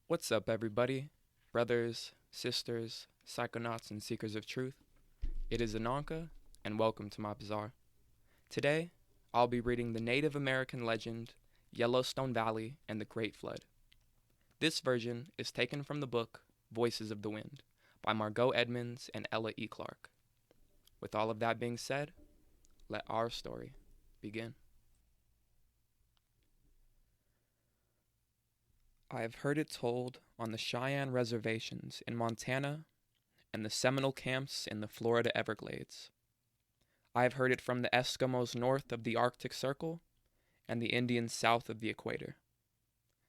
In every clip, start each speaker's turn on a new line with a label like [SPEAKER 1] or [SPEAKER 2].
[SPEAKER 1] What's up, everybody? Brothers, sisters, psychonauts, and seekers of truth. It is Ananka, and welcome to my bazaar. Today, I'll be reading the Native American legend Yellowstone Valley and the Great Flood. This version is taken from the book Voices of the Wind by Margot Edmonds and Ella E. Clark. With all of that being said, let our story begin. I have heard it told on the Cheyenne reservations in Montana and the Seminole camps in the Florida Everglades. I have heard it from the Eskimos north of the Arctic Circle and the Indians south of the equator.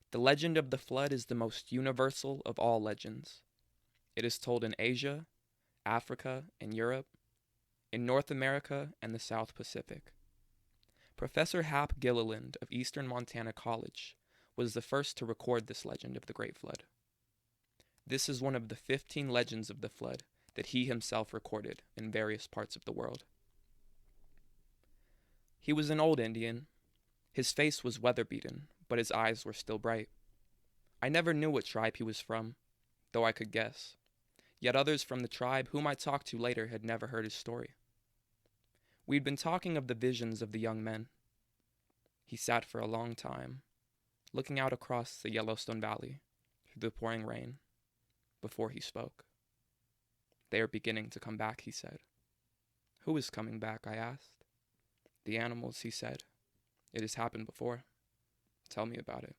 [SPEAKER 1] The legend of the flood is the most universal of all legends. It is told in Asia, Africa, and Europe, in North America and the South Pacific. Professor Hap Gilliland of Eastern Montana College was the first to record this legend of the Great Flood. This is one of the 15 legends of the flood that he himself recorded in various parts of the world. He was an old Indian. His face was weather-beaten, but his eyes were still bright. I never knew what tribe he was from, though I could guess. Yet others from the tribe whom I talked to later had never heard his story. We'd been talking of the visions of the young men. He sat for a long time, looking out across the Yellowstone Valley through the pouring rain, before he spoke. "They are beginning to come back," he said. "Who is coming back?" I asked. "The animals," he said. "It has happened before. Tell me about it."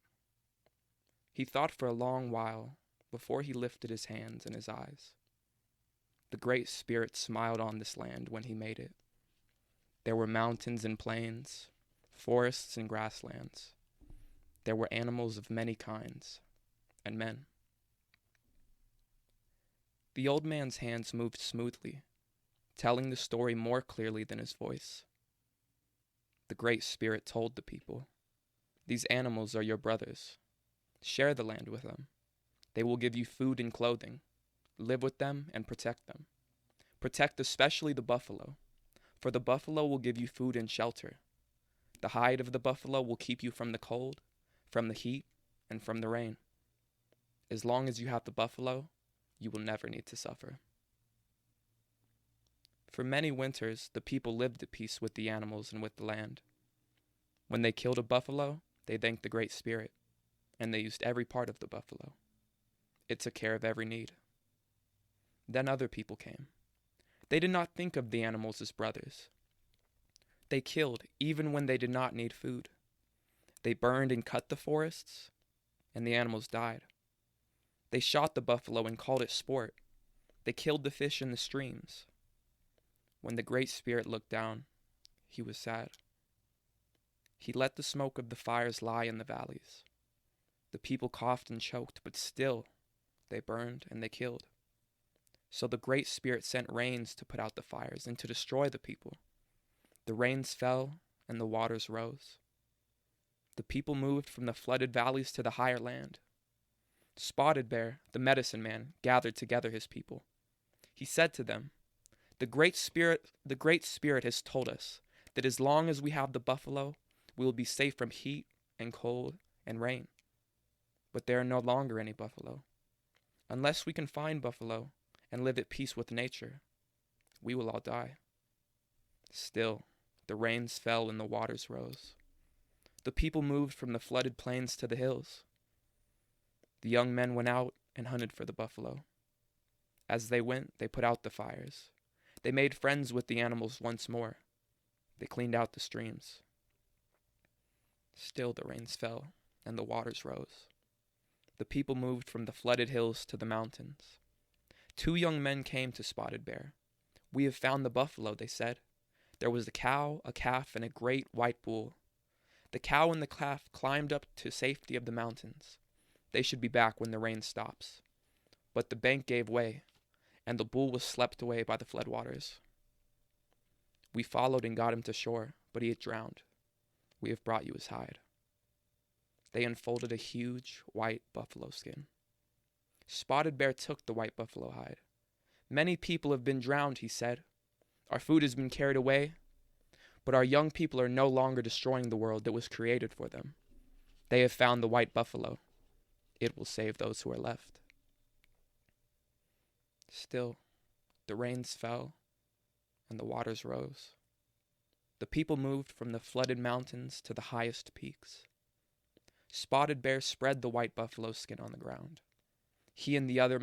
[SPEAKER 1] He thought for a long while before he lifted his hands and his eyes. The Great Spirit smiled on this land when he made it. There were mountains and plains, forests and grasslands. There were animals of many kinds, and men. The old man's hands moved smoothly, telling the story more clearly than his voice. The Great Spirit told the people, "These animals are your brothers. Share the land with them. They will give you food and clothing. Live with them and protect them. Protect especially the buffalo, for the buffalo will give you food and shelter. The hide of the buffalo will keep you from the cold, from the heat, and from the rain. As long as you have the buffalo, you will never need to suffer." For many winters, the people lived at peace with the animals and with the land. When they killed a buffalo, they thanked the Great Spirit, and they used every part of the buffalo. It took care of every need. Then other people came. They did not think of the animals as brothers. They killed even when they did not need food. They burned and cut the forests, and the animals died. They shot the buffalo and called it sport. They killed the fish in the streams. When the Great Spirit looked down, he was sad. He let the smoke of the fires lie in the valleys. The people coughed and choked, but still they burned and they killed. So the Great Spirit sent rains to put out the fires and to destroy the people. The rains fell and the waters rose. The people moved from the flooded valleys to the higher land. Spotted Bear, the medicine man, gathered together his people. He said to them, the Great Spirit has told us that as long as we have the buffalo, we will be safe from heat and cold and rain. But there are no longer any buffalo. Unless we can find buffalo and live at peace with nature, we will all die." Still, the rains fell and the waters rose. The people moved from the flooded plains to the hills. The young men went out and hunted for the buffalo. As they went, they put out the fires. They made friends with the animals once more. They cleaned out the streams. Still the rains fell and the waters rose. The people moved from the flooded hills to the mountains. 2 young men came to Spotted Bear. "We have found the buffalo," they said. There was a cow, a calf, and a great white bull. The cow and the calf climbed up to safety of the mountains. They should be back when the rain stops. But the bank gave way, and the bull was swept away by the floodwaters. "We followed and got him to shore, but he had drowned. We have brought you his hide." They unfolded a huge white buffalo skin. Spotted Bear took the white buffalo hide. "Many people have been drowned," he said. "Our food has been carried away, but our young people are no longer destroying the world that was created for them. They have found the white buffalo. It will save those who are left. Still, the rains fell and the waters rose. The people moved from the flooded mountains to the highest peaks. Spotted Bear spread the white buffalo skin on the ground. He and the other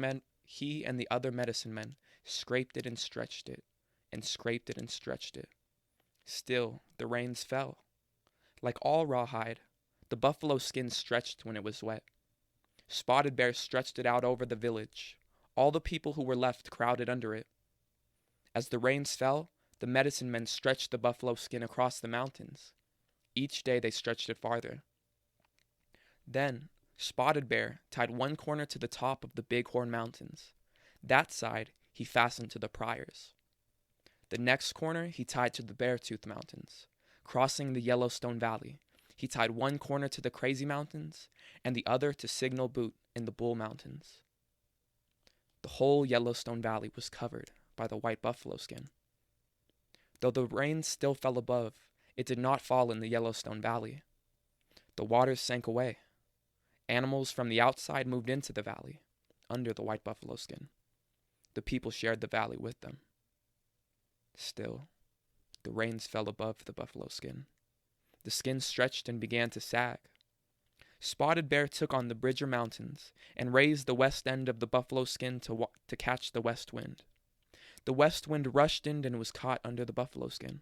[SPEAKER 1] medicine men scraped it and stretched it, and scraped it and stretched it. Still, the rains fell. Like all rawhide, the buffalo skin stretched when it was wet. Spotted Bear stretched it out over the village. All the people who were left crowded under it. As the rains fell, the medicine men stretched the buffalo skin across the mountains. Each day they stretched it farther. Then, Spotted Bear tied one corner to the top of the Bighorn Mountains. That side he fastened to the Pryors. The next corner he tied to the Beartooth Mountains. Crossing the Yellowstone Valley, he tied one corner to the Crazy Mountains and the other to Signal Butte in the Bull Mountains. The whole Yellowstone Valley was covered by the white buffalo skin. Though the rain still fell above, it did not fall in the Yellowstone Valley. The waters sank away. Animals from the outside moved into the valley, under the white buffalo skin. The people shared the valley with them. Still, the rains fell above the buffalo skin. The skin stretched and began to sag. Spotted Bear took on the Bridger Mountains and raised the west end of the buffalo skin to catch the west wind. The west wind rushed in and was caught under the buffalo skin.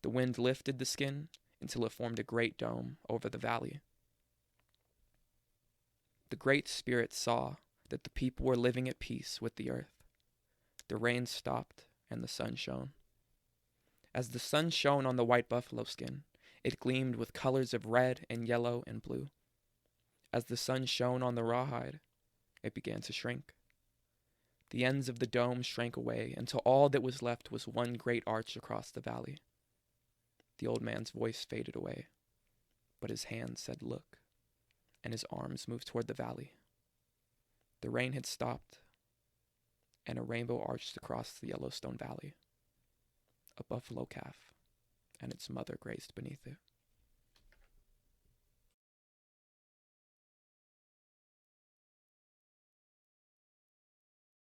[SPEAKER 1] The wind lifted the skin until it formed a great dome over the valley. The Great Spirit saw that the people were living at peace with the earth. The rain stopped and the sun shone. As the sun shone on the white buffalo skin, it gleamed with colors of red and yellow and blue. As the sun shone on the rawhide, it began to shrink. The ends of the dome shrank away until all that was left was one great arch across the valley. The old man's voice faded away, but his hand said, "Look," and his arms moved toward the valley. The rain had stopped, and a rainbow arched across the Yellowstone Valley. A buffalo calf and its mother grazed beneath it.